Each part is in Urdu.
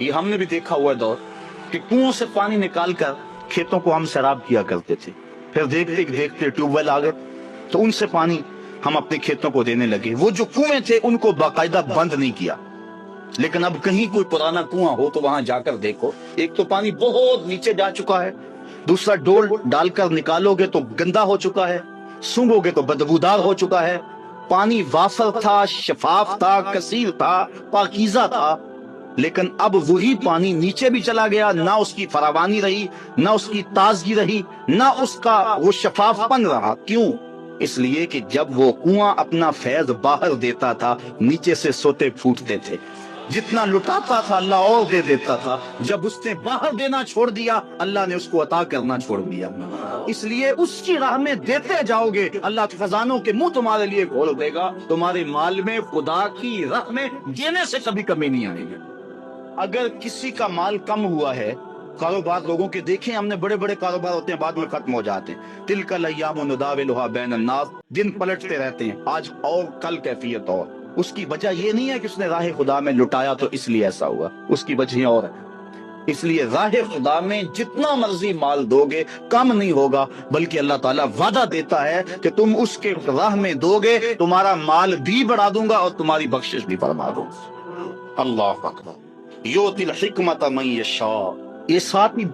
یہ ہم نے بھی دیکھا ہوا دور کہ کنویں سے پانی نکال کر کھیتوں کو ہم سیراب کیا کرتے تھے، پھر دیکھتے دیکھتے ٹیوب ویل آ گئے تو ان سے پانی ہم اپنے کھیتوں کو دینے لگے۔ وہ جو کنویں تھے ان کو باقاعدہ بند نہیں کیا، لیکن اب کہیں کوئی پرانا کنواں ہو تو وہاں جا کر دیکھو، ایک تو پانی بہت نیچے جا چکا ہے، دوسرا ڈول ڈال کر نکالو گے تو گندا ہو چکا ہے، سونگو گے تو بدبودار ہو چکا ہے۔ پانی وافر تھا، شفاف تھا، کثیر تھا، پاکیزہ تھا، لیکن اب وہی پانی نیچے بھی چلا گیا، نہ اس کی فراوانی رہی، نہ اس کی تازگی رہی، نہ اس کا وہ شفاف پن رہا۔ کیوں؟ اس لیے کہ جب وہ کنواں اپنا فیض باہر دیتا تھا نیچے سے سوتے پھوٹتے تھے، جتنا لٹاتا تھا اللہ اور دے دیتا تھا، جب اس نے باہر دینا چھوڑ دیا اللہ نے اس کو عطا کرنا چھوڑ دیا۔ اس لیے اس کی راہ میں دیتے جاؤ گے، اللہ خزانوں کے منہ تمہارے لیے کھول دے گا، تمہارے مال میں خدا کی راہ میں دینے سے کبھی کمی نہیں آئے گی۔ اگر کسی کا مال کم ہوا ہے، کاروبار لوگوں کے دیکھیں ہم نے، بڑے بڑے کاروبار ہوتے ہیں بعد میں ختم ہو جاتے ہیں، تلک الایام نداولھا بین الناس، دن پلٹتے رہتے ہیں، آج اور کل کیفیت اور۔ اس کی وجہ یہ نہیں ہے کہ اس نے راہ خدا میں لٹایا تو اس لیے ایسا ہوا، اس کی وجہ اور ہے۔ اس لیے راہ خدا میں جتنا مرضی مال دو گے کم نہیں ہوگا، بلکہ اللہ تعالیٰ وعدہ دیتا ہے کہ تم اس کے راہ میں دو گے تمہارا مال بھی بڑھا دوں گا اور تمہاری بخشش بھی فرما دوں گا۔ اللہ اکبر۔ یؤتی الحکمت من یشاء، یہ ساتھ ہی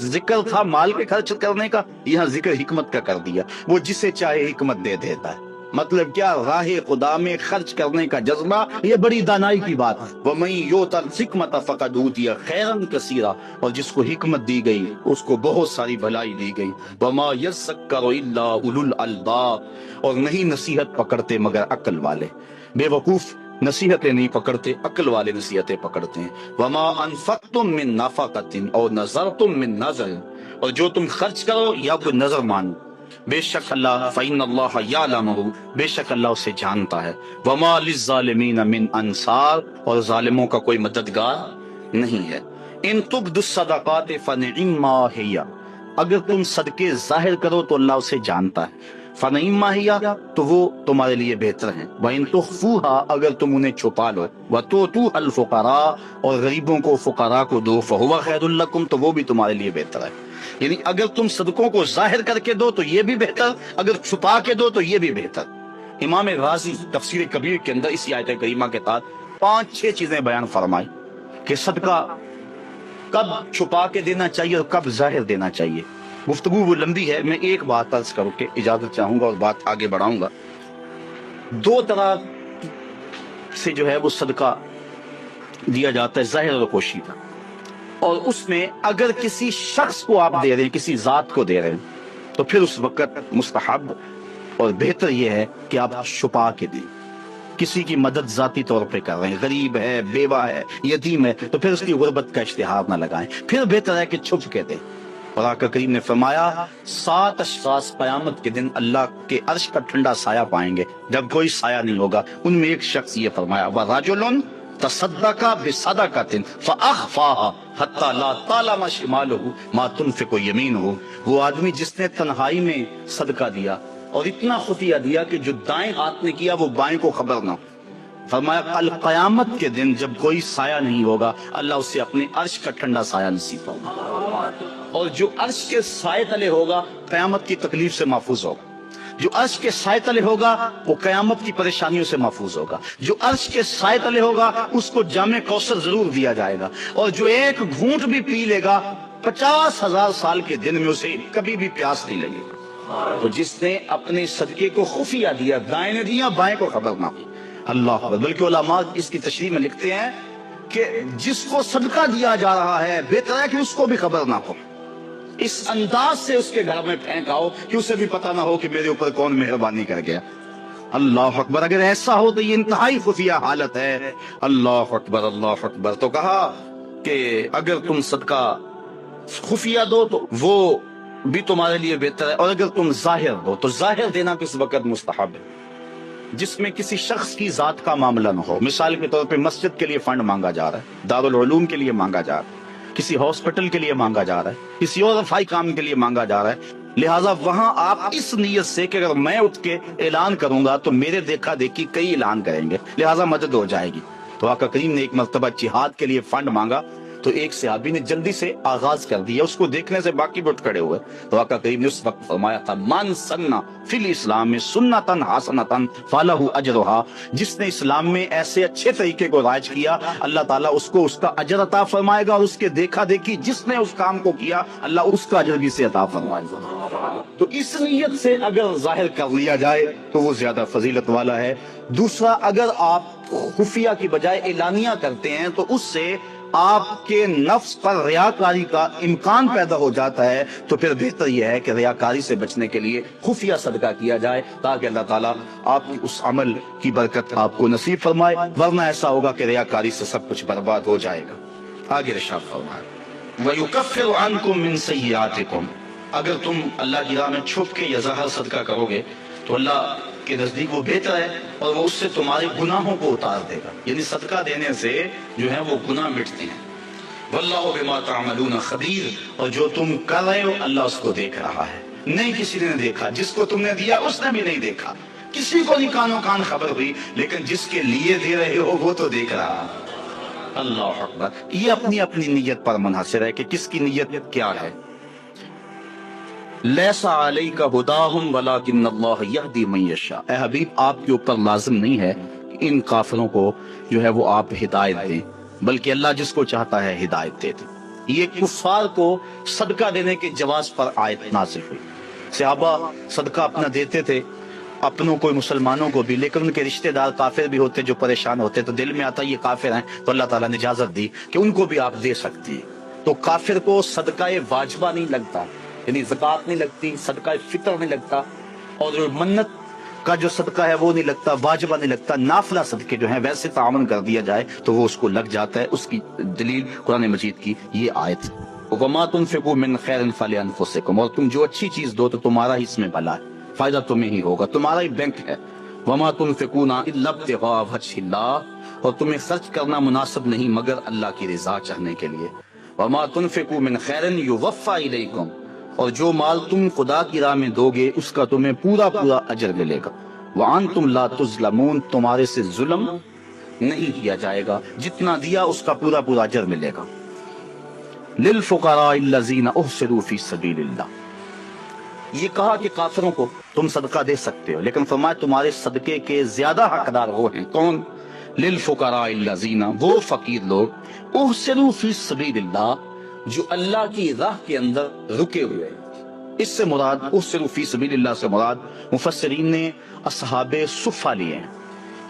ذکر تھا مال کے خرچ کرنے کا، یہاں ذکر حکمت کا کر دیا، وہ جسے چاہے حکمت دے دیتا ہے۔ مطلب کیا؟ راہ خدا میں خرچ کرنے کا جذبہ، یہ بڑی دانائی کی بات ہے۔ وَمَن یُؤْتَ الْحِکْمَةَ فَقَدْ أُوتِیَ خَیْرًا کَثِیرًا، اور جس کو حکمت دی گئی اس کو بہت ساری بھلائی دی گئی۔ وَمَا يَذَّکَّرُ إِلَّا أُولُو الْأَلْبَابِ، اور نہیں نصیحت پکڑتے مگر عقل والے، بے وقوف نصیحتیں نہیں پکڑتے، عقل والے نصیحتیں پکڑتے ہیں۔ وَمَا أَنفَقْتُم مِّن نَفَقَةٍ أَوْ نَذَرْتُم مِّن نَذْرٍ، اور جو تم خرچ کرو یا کوئی نظر مانو، بے شک اللہ فَإِنَّ اللَّهَ يَعْلَمُهُ، بے شک اللہ اسے جانتا ہے۔ وَمَا لِلظَّالِمِينَ مِنْ أَنصَارٍ، اور ظالموں کا کوئی مددگار نہیں ہے۔ إِن تُبْدُوا الصَّدَقَاتِ فَنِعِمَّا هِيَ، اگر تم صدقے ظاہر کرو تو اللہ اسے جانتا ہے، فَنِعِمَّا هِيَ، تو وہ تمہارے لیے بہتر ہیں۔ وَإِن تُخْفُوهَا، اگر تم انہیں چھپا لو، وَتُؤْتُوهَا الْفُقَرَاءَ، اور غریبوں کو فقراء کو دو، فَهُوَ خَيْرٌ لَكُمْ، تو وہ بھی تمہارے لیے بہتر ہے۔ یعنی اگر تم صدقوں کو ظاہر کر کے دو تو یہ بھی بہتر، اگر چھپا کے دو تو یہ بھی بہتر۔ امام غازی تفسیر کبیر کے اندر اسی آیت کریمہ کے تحت 5-6 چیزیں بیان فرمائی کہ صدقہ کب چھپا کے دینا چاہیے اور کب ظاہر دینا چاہیے۔ گفتگو وہ لمبی ہے، میں ایک بات عرض کر کے اجازت چاہوں گا اور بات آگے بڑھاؤں گا۔ 2 طرح سے جو ہے وہ صدقہ دیا جاتا ہے، ظاہر اور پوشیدہ، اور اس میں اگر کسی شخص کو آپ دے رہے ہیں، کسی ذات کو دے رہے ہیں، تو پھر اس وقت مستحب اور بہتر یہ ہے کہ آپ چھپا کے دیں۔ کسی کی مدد ذاتی طور پہ کر رہے ہیں، غریب ہے، بیوہ ہے، یتیم ہے، تو پھر اس کی غربت کا اشتہار نہ لگائیں، پھر بہتر ہے کہ چھپ کے دیں۔ اور آقا کریم نے فرمایا 7 اشخاص قیامت کے دن اللہ کے عرش کا ٹھنڈا سایہ پائیں گے جب کوئی سایہ نہیں ہوگا، ان میں ایک شخص یہ فرمایا وَرَجُلٌ تصدق بصدقۃ فأخفاها حتی لا تعلم شمالہ ما تنفق یمینہ، وہ آدمی جس نے تنہائی میں صدقہ دیا اور اتنا خفیہ دیا کہ جو دائیں ہاتھ نے کیا وہ بائیں کو خبر نہ ہو۔ فرمایا کل قیامت کے دن جب کوئی سایہ نہیں ہوگا اللہ اسے اپنے عرش کا ٹھنڈا سایہ نصیب ہوگا، اور جو عرش کے سائے تلے ہوگا قیامت کی تکلیف سے محفوظ ہوگا، جو عرش کے سائے تلے ہوگا وہ قیامت کی پریشانیوں سے محفوظ ہوگا، جو عرش کے سائے تلے ہوگا اس کو جام کوثر ضرور دیا جائے گا، اور جو ایک گھونٹ بھی پی لے گا 50,000 سال کے دن میں اسے کبھی بھی پیاس نہیں لگے گی۔ تو جس نے اپنے صدقے کو خفیہ دیا، دائیں نے دیا بائیں کو خبر نہ ہو، اللہ اکبر۔ بلکہ علماء اس کی تشریح میں لکھتے ہیں کہ جس کو صدقہ دیا جا رہا ہے بہتر ہے کہ اس کو بھی خبر نہ ہو، اس انداز سے اس کے گھر میں پھینکاؤ کہ اسے بھی پتہ نہ ہو کہ میرے اوپر کون مہربانی کر گیا۔ اللہ اکبر۔ اگر ایسا ہو تو یہ انتہائی خفیہ حالت ہے۔ اللہ اکبر، اللہ اکبر۔ تو کہا کہ اگر تم صدقہ خفیہ دو تو وہ بھی تمہارے لیے بہتر ہے، اور اگر تم ظاہر دو تو ظاہر دینا کس وقت مستحب ہے؟ جس میں کسی شخص کی ذات کا معاملہ نہ ہو۔ مثال کے طور پہ مسجد کے لیے فنڈ مانگا جا رہا ہے، دارالعلوم کے لیے مانگا جا رہا ہے، کسی ہاسپٹل کے لیے مانگا جا رہا ہے، کسی اور رفاہی کام کے لیے مانگا جا رہا ہے، لہٰذا وہاں آپ اس نیت سے کہ اگر میں اٹھ کے اعلان کروں گا تو میرے دیکھا دیکھی کئی اعلان کریں گے، لہٰذا مدد ہو جائے گی، تو آقا کریم نے ایک مرتبہ جہاد کے لیے فنڈ مانگا تو ایک صحابی نے جلدی سے آغاز کر دیا، اس کو دیکھنے سے باقی بھی اٹھ کھڑے ہوئے، تو آقا کریم نے اس وقت فرمایا تھا من سنہ فی الاسلام سنتن حسنتن فلہ اجرھا، جس نے اسلام میں ایسے اچھے طریقے کو رائج کیا اللہ تعالیٰ اس کو اس کا اجر عطا فرمائے گا، اور اس کے دیکھا دیکھی جس نے اس کام کو کیا اللہ اس کا اجر بھی سے عطا فرمائے گا۔ تو اس نیت سے اگر ظاہر کر لیا جائے تو وہ زیادہ فضیلت والا ہے۔ دوسرا، اگر آپ خفیہ کی بجائے اعلانیہ کرتے ہیں تو اس سے آپ کے نفس پر ریاکاری کا امکان پیدا ہو جاتا ہے، تو پھر بہتر یہ ہے کہ ریاکاری سے بچنے کے لیے خفیہ صدقہ کیا جائے تاکہ اللہ تعالیٰ آپ کی اس عمل کی برکت آپ کو نصیب فرمائے، ورنہ ایسا ہوگا کہ ریاکاری سے سب کچھ برباد ہو جائے گا۔ آگے ارشاد فرمائے وَيُكَفِّرُ عَنْكُم مِّن سَيِّئَاتِكُم، اگر تم اللہ کی راہ میں چھپ کے یا ظاہر صدقہ کرو گے تو اللہ کے نزدیک وہ بہتر ہے اور وہ اس سے تمہارے گناہوں کو اتار دے گا، یعنی صدقہ دینے سے جو ہے وہ گناہ مٹتے ہیں۔ واللہ بما تعملون خبیر، اور جو تم کر رہے ہو اللہ اس کو دیکھ رہا ہے، نہیں کسی نے دیکھا، جس کو تم نے دیا اس نے بھی نہیں دیکھا، کسی کو نہیں کانوں کان خبر ہوئی، لیکن جس کے لیے دے رہے ہو وہ تو دیکھ رہا ہے۔ اللہ اکبر۔ یہ اپنی اپنی نیت پر منحصر ہے کہ کس کی نیت کیا ہے۔ لیس علیک ہداہم ولکن اللہ یہدی من یشاء، اے حبیب آپ کے اوپر لازم نہیں ہے کہ ان کافروں کو جو ہے وہ آپ ہدایت دیں، بلکہ اللہ جس کو چاہتا ہے ہدایت دیتے۔ یہ کفار کو صدقہ دینے کے جواز پر آیت نازل ہوئی۔ صحابہ صدقہ اپنا دیتے تھے، اپنوں کو مسلمانوں کو بھی، لیکن ان کے رشتہ دار کافر بھی ہوتے جو پریشان ہوتے، تو دل میں آتا یہ کافر ہیں، تو اللہ تعالیٰ نے اجازت دی کہ ان کو بھی آپ دے سکتی ہیں۔ تو کافر کو صدقہ واجبہ نہیں لگتا، یعنی زکوٰۃ نہیں لگتی، صدقہ فطر نہیں لگتا، اور جو منت کا جو صدقہ ہے وہ نہیں لگتا، واجبہ نہیں لگتا، نافلہ صدقے جو ہیں ویسے تعاون کر دیا جائے تو وہ اس کو لگ جاتا ہے۔ اس کی دلیل قرآن مجید کی یہ آیت، وَمَا تُنْفِقُوا مِنْ خَيْرٍ فَلِأَنفُسِكُمْ، اور تم جو اچھی چیز دو تو تمہارا ہی اس میں بھلا ہے، فائدہ تمہیں ہی ہوگا، تمہارا ہی بینک ہے۔ وَمَا تُنْفِقُونَ إِلَّا ابْتِغَاءَ وَجْهِ اللَّهِ، اور تمہیں خرچ کرنا مناسب نہیں مگر اللہ کی رضا چاہنے کے لیے۔ وَمَا تُنْفِقُوا مِنْ خَيْرٍ يُوَفَّى إِلَيْكُمْ، اور جو مال تم خدا کی راہ میں دو گے اس کا تمہیں پورا پورا اجر ملے گا۔ وَأَنْتُمْ لَا تُظْلَمُونَ، تمہارے سے ظلم نہیں کیا جائے گا، جتنا دیا اس کا پورا پورا اجر ملے گا۔ لِلْفُقَرَاءِ الَّذِينَ أُحْصِرُوا فِي سَبِيلِ اللَّهِ، یہ کہا کہ کافروں کو تم صدقہ دے سکتے ہو، لیکن فرمایا تمہارے صدقے کے زیادہ حقدار وہ ہیں، کون؟ لِلْفُقَرَاءِ الَّذِينَ، وہ فقیر لوگ، احسروا فی سبیل اللہ، جو اللہ کی راہ کے اندر رکے ہوئے ہیں۔ اس سے مراد احسروا فی سبیل اللہ سے مراد مفسرین نے اصحاب صفہ لیے ہیں۔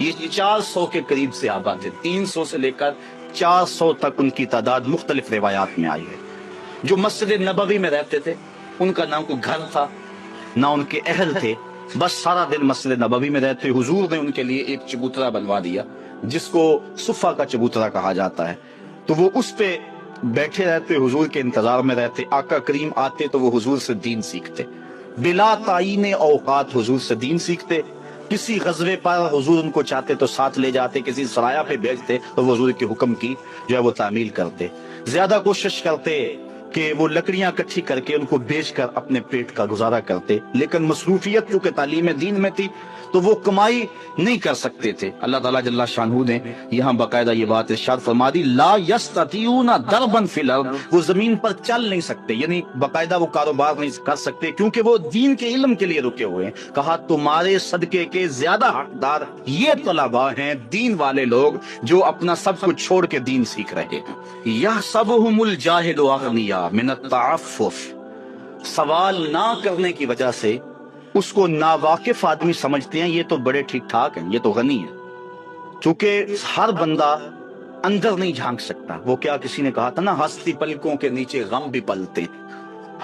یہ 400 کے قریب صحابہ تھے، 300 سے لے کر 400 تک ان کی تعداد مختلف روایات میں آئی ہے۔ جو مسجد نبوی میں رہتے تھے، ان کا نہ کوئی گھر تھا نہ ان کے اہل تھے، بس سارا دن مسجد نبوی میں رہتے۔ حضور نے ان کے لیے ایک چبوترا بنوا دیا جس کو صفہ کا چبوترا کہا جاتا ہے، تو وہ اس پہ بیٹھے رہتے، حضور کے انتظار میں رہتے، آقا کریم آتے تو وہ حضور سے دین سیکھتے، بلا تعین اوقات حضور سے دین سیکھتے۔ کسی غزوے پر حضور ان کو چاہتے تو ساتھ لے جاتے، کسی سرایہ پہ بھیجتے تو وہ حضور کے حکم کی جو ہے وہ تعمیل کرتے۔ زیادہ کوشش کرتے کہ وہ لکڑیاں اکٹھی کر کے ان کو بیچ کر اپنے پیٹ کا گزارا کرتے، لیکن مصروفیت چونکہ تعلیم دین میں تھی تو وہ کمائی نہیں کر سکتے تھے۔ اللہ تعالیٰ جل شانہ نے یہاں باقاعدہ یہ بات ارشاد فرما دی، لا یستطیعون ضربا فی الارض، وہ زمین پر چل نہیں سکتے، یعنی باقاعدہ وہ کاروبار نہیں کر سکتے کیونکہ وہ دین کے علم کے لیے رکے ہوئے ہیں۔ کہا تمہارے صدقے کے زیادہ حقدار یہ طلباء ہیں، دین والے لوگ جو اپنا سب کچھ چھوڑ کے دین سیکھ رہے ہیں۔ یحسبہم الجاہل اغنیاء من التعفف، سوال نہ کرنے کی وجہ سے اس کو ناواقف آدمی سمجھتے ہیں یہ تو بڑے ٹھیک ٹھاک ہیں، یہ تو غنی ہے۔ چونکہ ہر بندہ اندر نہیں جھانک سکتا، وہ کیا کسی نے کہا تھا نا، ہستی پلکوں کے نیچے غم بھی پلتے ہیں،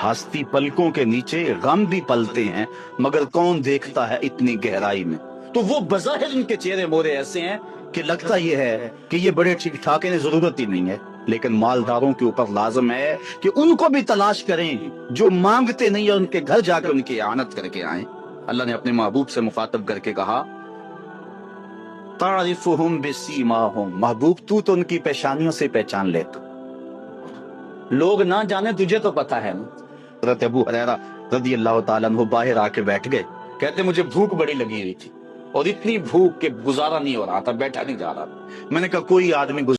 ہستی پلکوں کے نیچے غم بھی پلتے ہیں، مگر کون دیکھتا ہے اتنی گہرائی میں۔ تو وہ بظاہر ان کے چہرے مورے ایسے ہیں کہ لگتا یہ ہے کہ یہ بڑے ٹھیک ٹھاک ہیں، ضرورت ہی نہیں ہے، لیکن مالداروں کے اوپر لازم ہے کہ ان کو بھی تلاش کریں جو مانگتے نہیں اور ان کے گھر جا کے ان کی اعانت کر کے آئیں۔ اللہ نے اپنے محبوب سے مخاطب کر کے کہا، تعرفہم بسیماہم، محبوب تو ان کی پیشانیوں سے پہچان لیتا، لوگ نہ جانے تجھے تو پتا ہے۔ حضرت ابو ہریرہ رضی اللہ تعالیٰ عنہ باہر آ کے بیٹھ گئے، کہتے مجھے بھوک بڑی لگی ہوئی تھی، اور اتنی بھوک کہ گزارا نہیں ہو رہا تھا, بیٹھا نہیں جا رہا. میں نے کہا کوئی آدمی